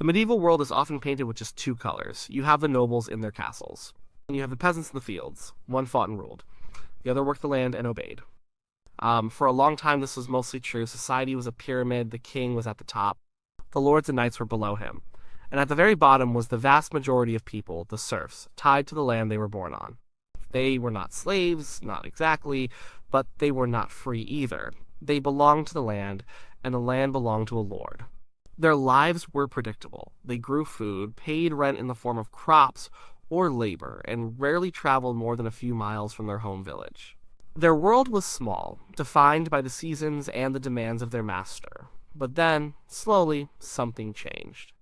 The medieval world is often painted with just two colors. You have the nobles in their castles, and you have the peasants in the fields. One fought and ruled. The other worked the land and obeyed. For a long time, this was mostly true. Society was a pyramid. The king was at the top. The lords and knights were below him. And at the very bottom was the vast majority of people, the serfs, tied to the land they were born on. They were not slaves, not exactly, but they were not free either. They belonged to the land, and the land belonged to a lord. Their lives were predictable. They grew food, paid rent in the form of crops or labor, and rarely traveled more than a few miles from their home village. Their world was small, defined by the seasons and the demands of their master. But then, slowly, something changed.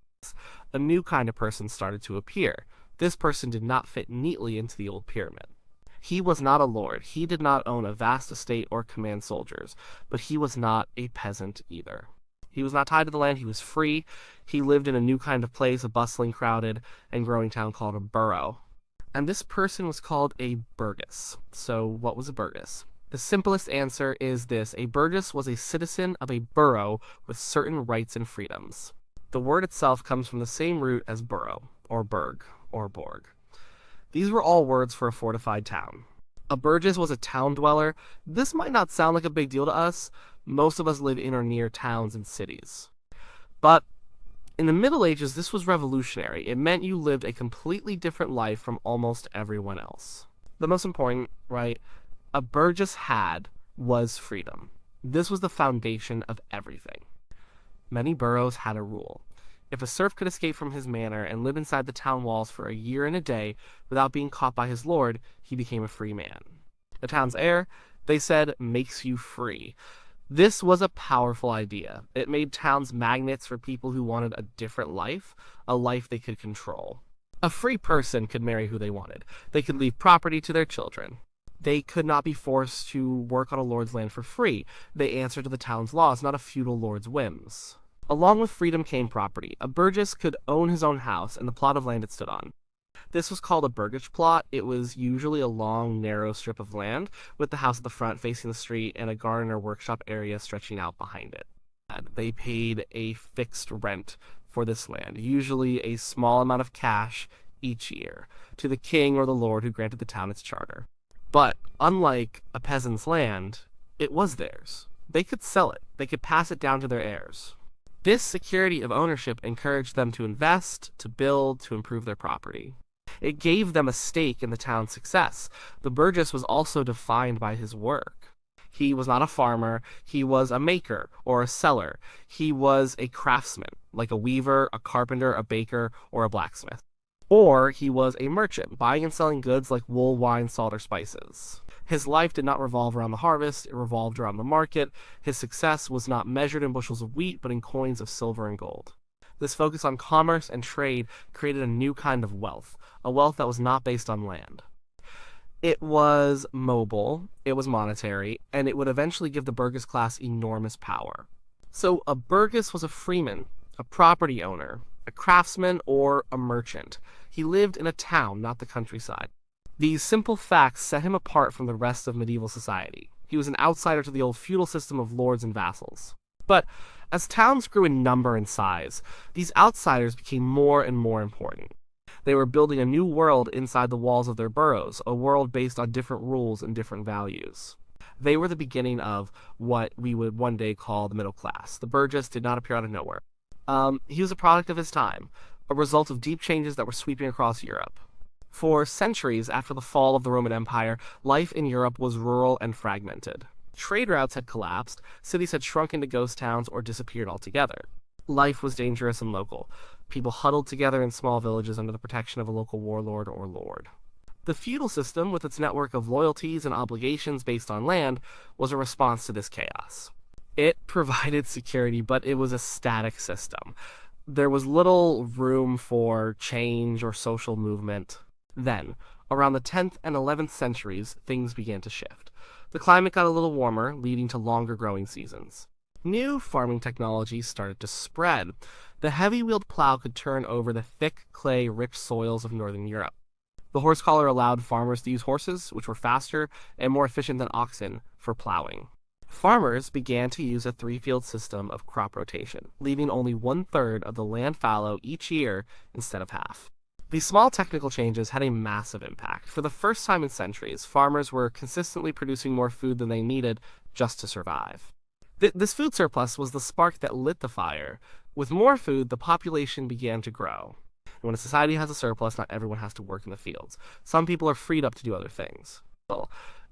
A new kind of person started to appear. This person did not fit neatly into the old pyramid. He was not a lord. He did not own a vast estate or command soldiers, but he was not a peasant either. He was not tied to the land. He was free. He lived in a new kind of place, a bustling, crowded, and growing town called a borough. And this person was called a burgess. So what was a burgess? The simplest answer is this. A burgess was a citizen of a borough with certain rights and freedoms. The word itself comes from the same root as borough, or burg, or borg. These were all words for a fortified town. A burgess was a town dweller. This might not sound like a big deal to us. Most of us live in or near towns and cities. But in the Middle Ages, this was revolutionary. It meant you lived a completely different life from almost everyone else. The most important, right, a burgess had was freedom. This was the foundation of everything. Many boroughs had a rule. If a serf could escape from his manor and live inside the town walls for a year and a day without being caught by his lord, he became a free man. The town's heir, they said, makes you free. This was a powerful idea. It made towns magnets for people who wanted a different life, a life they could control. A free person could marry who they wanted. They could leave property to their children. They could not be forced to work on a lord's land for free. They answered to the town's laws, not a feudal lord's whims. Along with freedom came property. A burgess could own his own house and the plot of land it stood on. This was called a burgess plot. It was usually a long, narrow strip of land with the house at the front facing the street and a garden or workshop area stretching out behind it. They paid a fixed rent for this land, usually a small amount of cash each year, to the king or the lord who granted the town its charter. But unlike a peasant's land, it was theirs. They could sell it. They could pass it down to their heirs. This security of ownership encouraged them to invest, to build, to improve their property. It gave them a stake in the town's success. The burgess was also defined by his work. He was not a farmer. He was a maker or a seller. He was a craftsman, like a weaver, a carpenter, a baker, or a blacksmith. Or he was a merchant, buying and selling goods like wool, wine, salt, or spices. His life did not revolve around the harvest, it revolved around the market. His success was not measured in bushels of wheat, but in coins of silver and gold. This focus on commerce and trade created a new kind of wealth, a wealth that was not based on land. It was mobile, it was monetary, and it would eventually give the burgess class enormous power. So a burgess was a freeman, a property owner, a craftsman, or a merchant. He lived in a town, not the countryside. These simple facts set him apart from the rest of medieval society. He was an outsider to the old feudal system of lords and vassals. But as towns grew in number and size, these outsiders became more and more important. They were building a new world inside the walls of their boroughs, a world based on different rules and different values. They were the beginning of what we would one day call the middle class. The burgess did not appear out of nowhere. He was a product of his time, a result of deep changes that were sweeping across Europe. For centuries after the fall of the Roman Empire, life in Europe was rural and fragmented. Trade routes had collapsed, cities had shrunk into ghost towns or disappeared altogether. Life was dangerous and local. People huddled together in small villages under the protection of a local warlord or lord. The feudal system, with its network of loyalties and obligations based on land, was a response to this chaos. It provided security, but it was a static system. There was little room for change or social movement. Then, around the 10th and 11th centuries, things began to shift. The climate got a little warmer, leading to longer growing seasons. New farming technologies started to spread. The heavy-wheeled plow could turn over the thick, clay-rich soils of northern Europe. The horse collar allowed farmers to use horses, which were faster and more efficient than oxen, for plowing. Farmers began to use a three-field system of crop rotation, leaving only one-third of the land fallow each year instead of half. These small technical changes had a massive impact. For the first time in centuries, farmers were consistently producing more food than they needed just to survive. This food surplus was the spark that lit the fire. With more food, the population began to grow. And when a society has a surplus, not everyone has to work in the fields. Some people are freed up to do other things.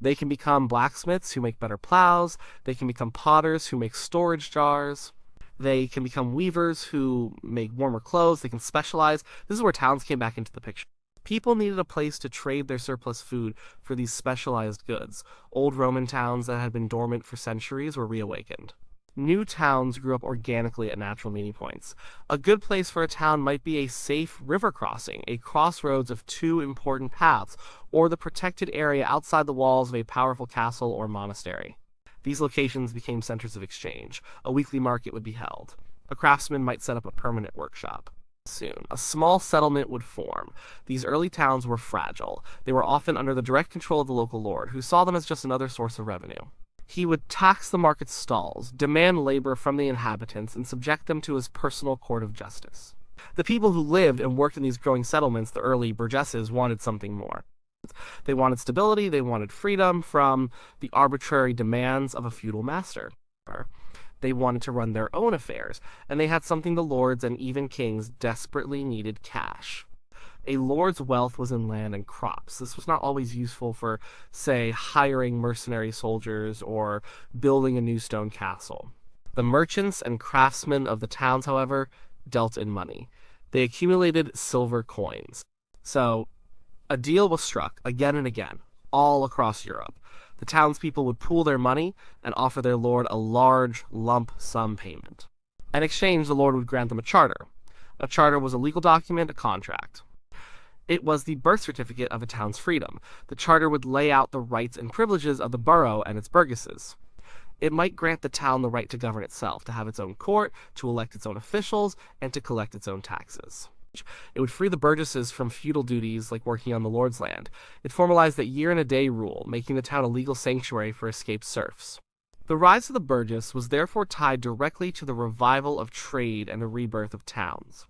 They can become blacksmiths who make better plows. They can become potters who make storage jars. They can become weavers who make warmer clothes. They can specialize. This is where towns came back into the picture. People needed a place to trade their surplus food for these specialized goods. Old Roman towns that had been dormant for centuries were reawakened. New towns grew up organically at natural meeting points. A good place for a town might be a safe river crossing, a crossroads of two important paths, or the protected area outside the walls of a powerful castle or monastery. These locations became centers of exchange. A weekly market would be held. A craftsman might set up a permanent workshop. Soon, a small settlement would form. These early towns were fragile. They were often under the direct control of the local lord, who saw them as just another source of revenue. He would tax the market stalls, demand labor from the inhabitants, and subject them to his personal court of justice. The people who lived and worked in these growing settlements, the early burgesses, wanted something more. They wanted stability, they wanted freedom from the arbitrary demands of a feudal master. They wanted to run their own affairs, and they had something the lords and even kings desperately needed: cash. A lord's wealth was in land and crops. This was not always useful for, say, hiring mercenary soldiers or building a new stone castle. The merchants and craftsmen of the towns, however, dealt in money. They accumulated silver coins. So, a deal was struck again and again, all across Europe. The townspeople would pool their money and offer their lord a large lump sum payment. In exchange, the lord would grant them a charter. A charter was a legal document, a contract. It was the birth certificate of a town's freedom. The charter would lay out the rights and privileges of the borough and its burgesses. It might grant the town the right to govern itself, to have its own court, to elect its own officials, and to collect its own taxes. It would free the burgesses from feudal duties like working on the lord's land. It formalized that year-and-a-day rule, making the town a legal sanctuary for escaped serfs. The rise of the burgess was therefore tied directly to the revival of trade and the rebirth of towns.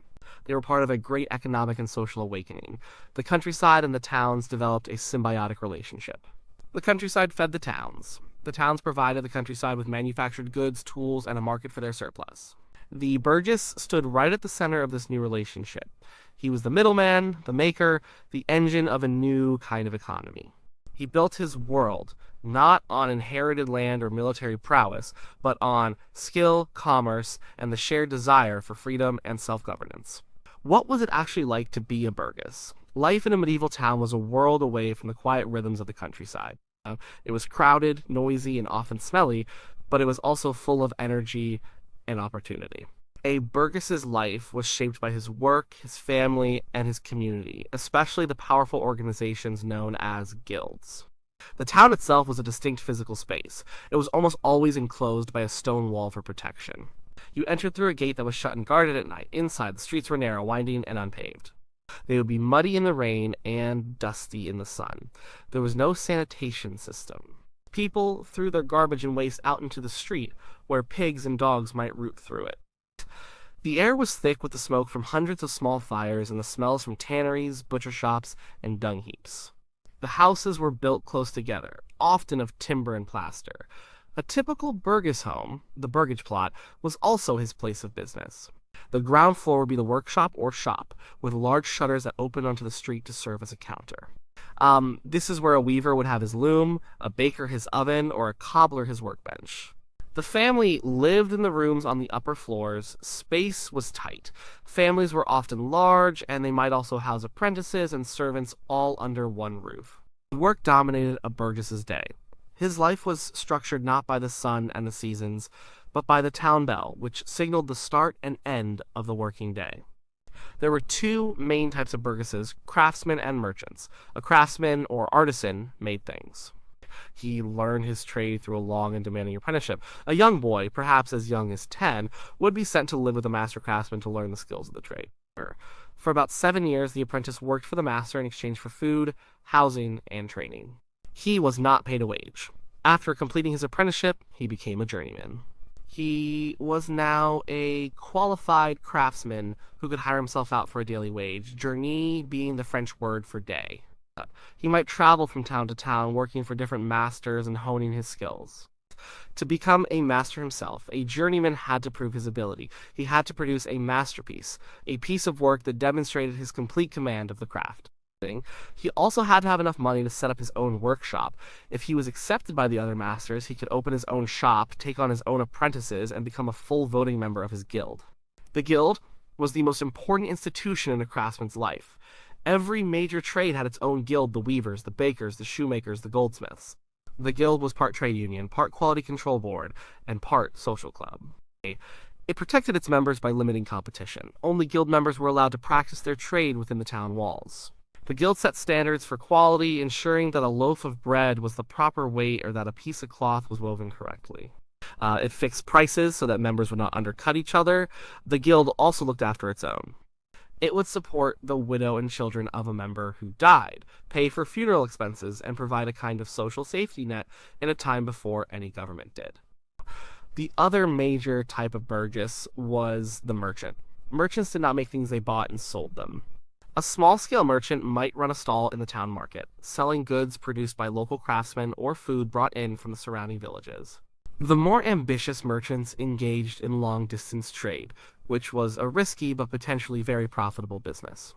They were part of a great economic and social awakening. The countryside and the towns developed a symbiotic relationship. The countryside fed the towns. The towns provided the countryside with manufactured goods, tools, and a market for their surplus. The burgess stood right at the center of this new relationship. He was the middleman, the maker, the engine of a new kind of economy. He built his world not on inherited land or military prowess, but on skill, commerce, and the shared desire for freedom and self-governance. What was it actually like to be a burgess? Life in a medieval town was a world away from the quiet rhythms of the countryside. It was crowded, noisy, and often smelly, but it was also full of energy and opportunity. A burgess's life was shaped by his work, his family, and his community, especially the powerful organizations known as guilds. The town itself was a distinct physical space. It was almost always enclosed by a stone wall for protection. You entered through a gate that was shut and guarded at night. Inside, the streets were narrow, winding, and unpaved. They would be muddy in the rain and dusty in the sun. There was no sanitation system. People threw their garbage and waste out into the street, where pigs and dogs might root through it. The air was thick with the smoke from hundreds of small fires and the smells from tanneries, butcher shops, and dung heaps. The houses were built close together, often of timber and plaster. A typical burgess home, the burgage plot, was also his place of business. The ground floor would be the workshop or shop, with large shutters that opened onto the street to serve as a counter. This is where a weaver would have his loom, a baker his oven, or a cobbler his workbench. The family lived in the rooms on the upper floors. Space was tight. Families were often large, and they might also house apprentices and servants all under one roof. Work dominated a burgess's day. His life was structured not by the sun and the seasons, but by the town bell, which signaled the start and end of the working day. There were two main types of burgesses, craftsmen and merchants. A craftsman or artisan made things. He learned his trade through a long and demanding apprenticeship. A young boy, perhaps as young as 10, would be sent to live with a master craftsman to learn the skills of the trade. For about 7 years, the apprentice worked for the master in exchange for food, housing, and training. He was not paid a wage. After completing his apprenticeship, he became a journeyman. He was now a qualified craftsman who could hire himself out for a daily wage, journey being the French word for day. He might travel from town to town, working for different masters and honing his skills. To become a master himself, a journeyman had to prove his ability. He had to produce a masterpiece, a piece of work that demonstrated his complete command of the craft. He also had to have enough money to set up his own workshop. If he was accepted by the other masters, he could open his own shop, take on his own apprentices, and become a full voting member of his guild. The guild was the most important institution in a craftsman's life. Every major trade had its own guild: the weavers, the bakers, the shoemakers, the goldsmiths. The guild was part trade union, part quality control board, and part social club. It protected its members by limiting competition. Only guild members were allowed to practice their trade within the town walls. The guild set standards for quality, ensuring that a loaf of bread was the proper weight or that a piece of cloth was woven correctly. It fixed prices so that members would not undercut each other. The guild also looked after its own. It would support the widow and children of a member who died, pay for funeral expenses, and provide a kind of social safety net in a time before any government did. The other major type of burgess was the merchant. Merchants did not make things, they bought and sold them. A small-scale merchant might run a stall in the town market, selling goods produced by local craftsmen or food brought in from the surrounding villages. The more ambitious merchants engaged in long-distance trade, which was a risky but potentially very profitable business.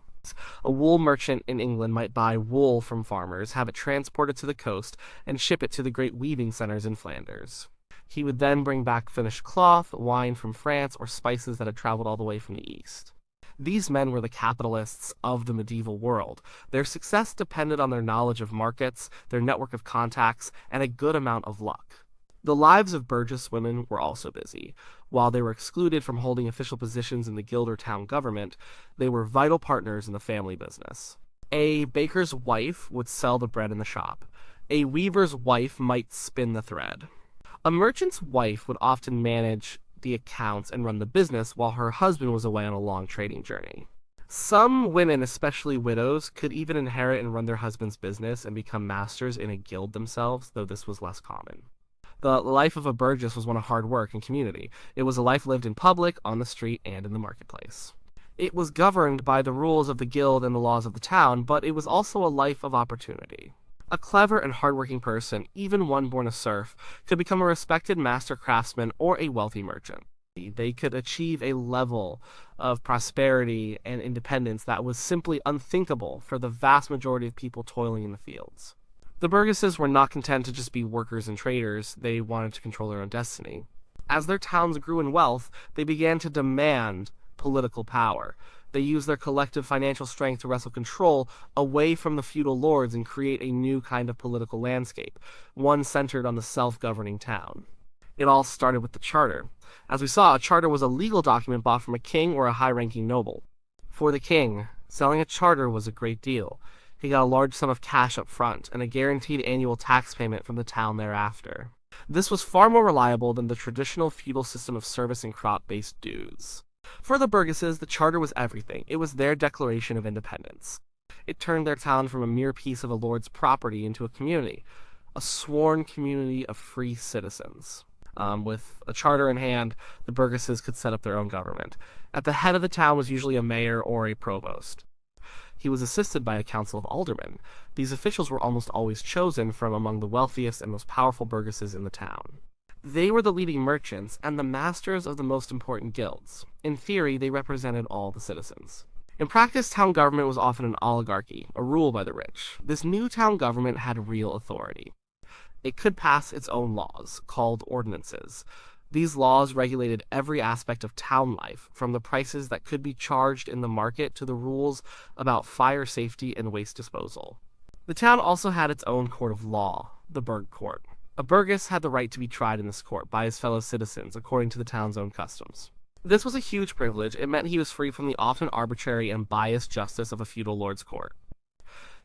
A wool merchant in England might buy wool from farmers, have it transported to the coast, and ship it to the great weaving centers in Flanders. He would then bring back finished cloth, wine from France, or spices that had traveled all the way from the east. These men were the capitalists of the medieval world. Their success depended on their knowledge of markets, their network of contacts, and a good amount of luck. The lives of Burgess women were also busy. While they were excluded from holding official positions in the guild or town government, they were vital partners in the family business. A baker's wife would sell the bread in the shop. A weaver's wife might spin the thread. A merchant's wife would often manage the accounts and run the business while her husband was away on a long trading journey. Some women, especially widows, could even inherit and run their husband's business and become masters in a guild themselves, though this was less common. The life of a burgess was one of hard work and community. It was a life lived in public, on the street, and in the marketplace. It was governed by the rules of the guild and the laws of the town, but it was also a life of opportunity. A clever and hardworking person, even one born a serf, could become a respected master craftsman or a wealthy merchant. They could achieve a level of prosperity and independence that was simply unthinkable for the vast majority of people toiling in the fields. The burgesses were not content to just be workers and traders, they wanted to control their own destiny. As their towns grew in wealth, they began to demand political power. They used their collective financial strength to wrestle control away from the feudal lords and create a new kind of political landscape, one centered on the self-governing town. It all started with the charter. As we saw, a charter was a legal document bought from a king or a high-ranking noble. For the king, selling a charter was a great deal. He got a large sum of cash up front and a guaranteed annual tax payment from the town thereafter. This was far more reliable than the traditional feudal system of service and crop-based dues. For the burgesses, the charter was everything. It was their declaration of independence. It turned their town from a mere piece of a lord's property into a community, a sworn community of free citizens. With a charter in hand, the burgesses could set up their own government. At the head of the town was usually a mayor or a provost. He was assisted by a council of aldermen. These officials were almost always chosen from among the wealthiest and most powerful burgesses in the town. They were the leading merchants and the masters of the most important guilds. In theory, they represented all the citizens. In practice, town government was often an oligarchy, a rule by the rich. This new town government had real authority. It could pass its own laws, called ordinances. These laws regulated every aspect of town life, from the prices that could be charged in the market to the rules about fire safety and waste disposal. The town also had its own court of law, the burg court. A burgess had the right to be tried in this court by his fellow citizens according to the town's own customs. This was a huge privilege. It meant he was free from the often arbitrary and biased justice of a feudal lord's court.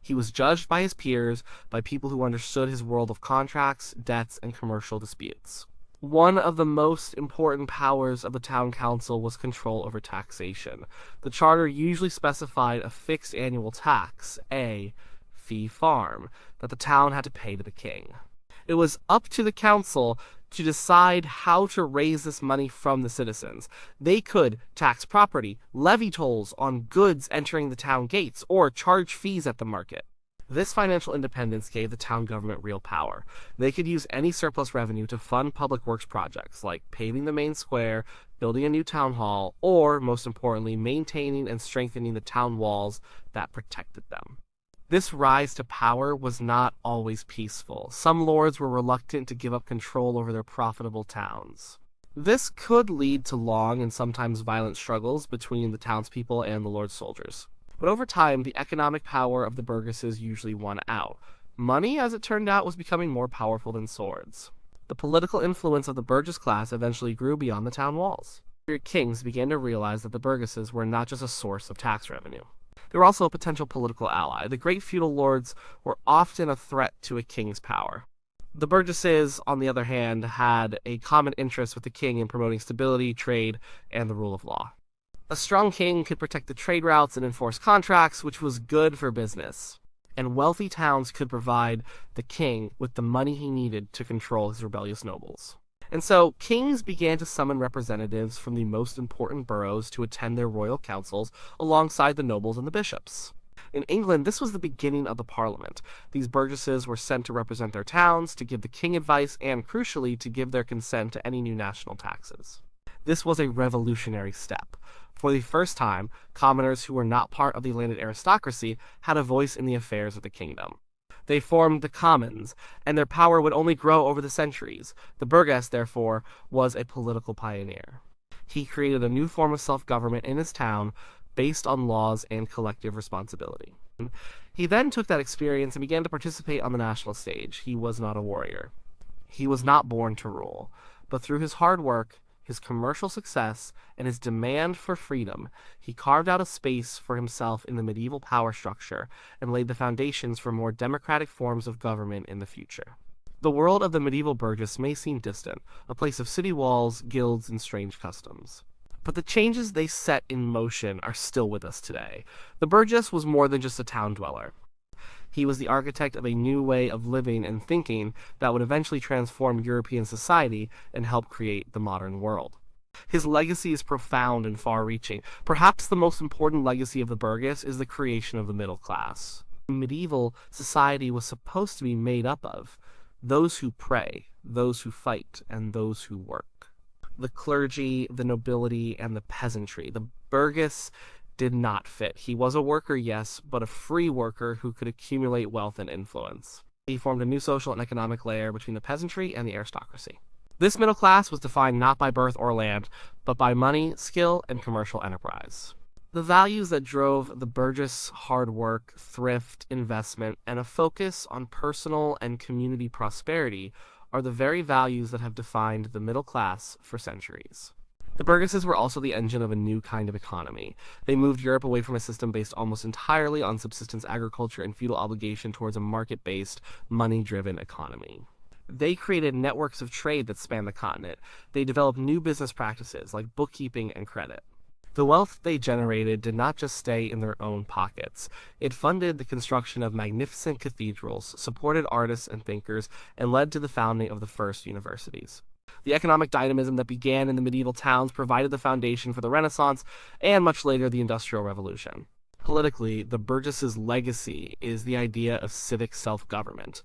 He was judged by his peers, by people who understood his world of contracts, debts, and commercial disputes. One of the most important powers of the town council was control over taxation. The charter usually specified a fixed annual tax, a fee farm, that the town had to pay to the king. It was up to the council to decide how to raise this money from the citizens. They could tax property, levy tolls on goods entering the town gates, or charge fees at the market. This financial independence gave the town government real power. They could use any surplus revenue to fund public works projects like paving the main square, building a new town hall, or, most importantly, maintaining and strengthening the town walls that protected them. This rise to power was not always peaceful. Some lords were reluctant to give up control over their profitable towns. This could lead to long and sometimes violent struggles between the townspeople and the lord's soldiers. But over time, the economic power of the burgesses usually won out. Money, as it turned out, was becoming more powerful than swords. The political influence of the Burgess class eventually grew beyond the town walls. Kings began to realize that the burgesses were not just a source of tax revenue. They were also a potential political ally. The great feudal lords were often a threat to a king's power. The burgesses, on the other hand, had a common interest with the king in promoting stability, trade, and the rule of law. A strong king could protect the trade routes and enforce contracts, which was good for business. And wealthy towns could provide the king with the money he needed to control his rebellious nobles. And so, kings began to summon representatives from the most important boroughs to attend their royal councils alongside the nobles and the bishops. In England, this was the beginning of the Parliament. These burgesses were sent to represent their towns, to give the king advice, and crucially, to give their consent to any new national taxes. This was a revolutionary step. For the first time, commoners who were not part of the landed aristocracy had a voice in the affairs of the kingdom. They formed the commons, and their power would only grow over the centuries. The burgess, therefore, was a political pioneer. He created a new form of self-government in his town based on laws and collective responsibility. He then took that experience and began to participate on the national stage. He was not a warrior. He was not born to rule, but through his hard work, his commercial success, and his demand for freedom, he carved out a space for himself in the medieval power structure and laid the foundations for more democratic forms of government in the future. The world of the medieval burgess may seem distant, a place of city walls, guilds, and strange customs. But the changes they set in motion are still with us today. The burgess was more than just a town dweller. He was the architect of a new way of living and thinking that would eventually transform European society and help create the modern world. His legacy is profound and far-reaching. Perhaps the most important legacy of the burgess is the creation of the middle class. Medieval society was supposed to be made up of those who pray, those who fight, and those who work. The clergy, the nobility, and the peasantry. The burgess did not fit. He was a worker, yes, but a free worker who could accumulate wealth and influence. He formed a new social and economic layer between the peasantry and the aristocracy. This middle class was defined not by birth or land, but by money, skill, and commercial enterprise. The values that drove the burgess hard work, thrift, investment, and a focus on personal and community prosperity are the very values that have defined the middle class for centuries. The burgesses were also the engine of a new kind of economy. They moved Europe away from a system based almost entirely on subsistence agriculture and feudal obligation towards a market-based, money-driven economy. They created networks of trade that spanned the continent. They developed new business practices like bookkeeping and credit. The wealth they generated did not just stay in their own pockets. It funded the construction of magnificent cathedrals, supported artists and thinkers, and led to the founding of the first universities. The economic dynamism that began in the medieval towns provided the foundation for the Renaissance and much later the Industrial Revolution. Politically, the burgesses' legacy is the idea of civic self-government.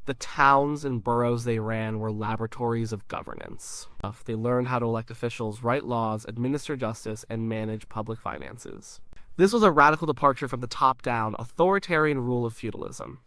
The towns and boroughs they ran were laboratories of governance. They learned how to elect officials, write laws, administer justice, and manage public finances. This was a radical departure from the top-down, authoritarian rule of feudalism.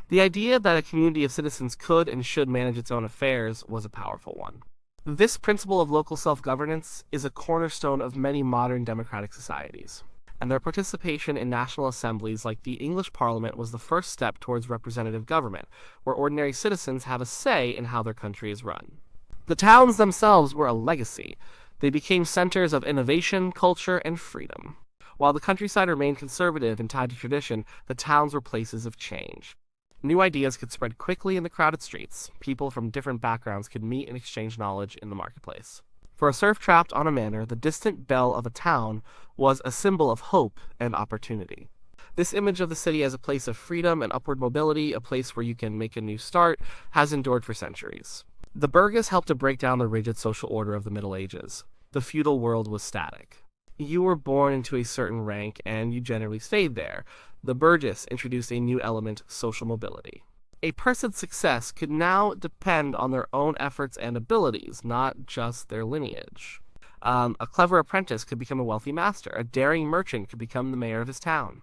The idea that a community of citizens could and should manage its own affairs was a powerful one. This principle of local self-governance is a cornerstone of many modern democratic societies, and their participation in national assemblies like the English Parliament was the first step towards representative government, where ordinary citizens have a say in how their country is run. The towns themselves were a legacy. They became centers of innovation, culture, and freedom. While the countryside remained conservative and tied to tradition, the towns were places of change. New ideas could spread quickly in the crowded streets. People from different backgrounds could meet and exchange knowledge in the marketplace. For a serf trapped on a manor, the distant bell of a town was a symbol of hope and opportunity. This image of the city as a place of freedom and upward mobility, a place where you can make a new start, has endured for centuries. The burgess helped to break down the rigid social order of the Middle Ages. The feudal world was static. You were born into a certain rank, and you generally stayed there. The burgess introduced a new element, social mobility. A person's success could now depend on their own efforts and abilities, not just their lineage. A clever apprentice could become a wealthy master. A daring merchant could become the mayor of his town.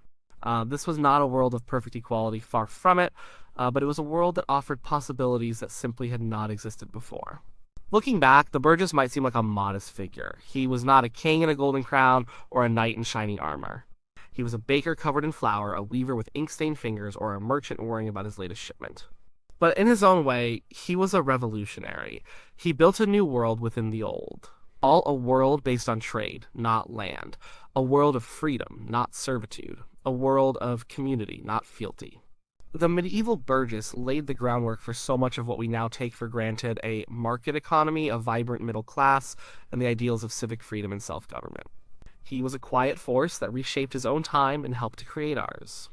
This was not a world of perfect equality, far from it, but it was a world that offered possibilities that simply had not existed before. Looking back, the Burgess might seem like a modest figure. He was not a king in a golden crown or a knight in shining armor. He was a baker covered in flour, a weaver with ink-stained fingers, or a merchant worrying about his latest shipment. But in his own way, he was a revolutionary. He built a new world within the old. All a world based on trade, not land. A world of freedom, not servitude. A world of community, not fealty. The medieval Burgess laid the groundwork for so much of what we now take for granted: a market economy, a vibrant middle class, and the ideals of civic freedom and self-government. He was a quiet force that reshaped his own time and helped to create ours.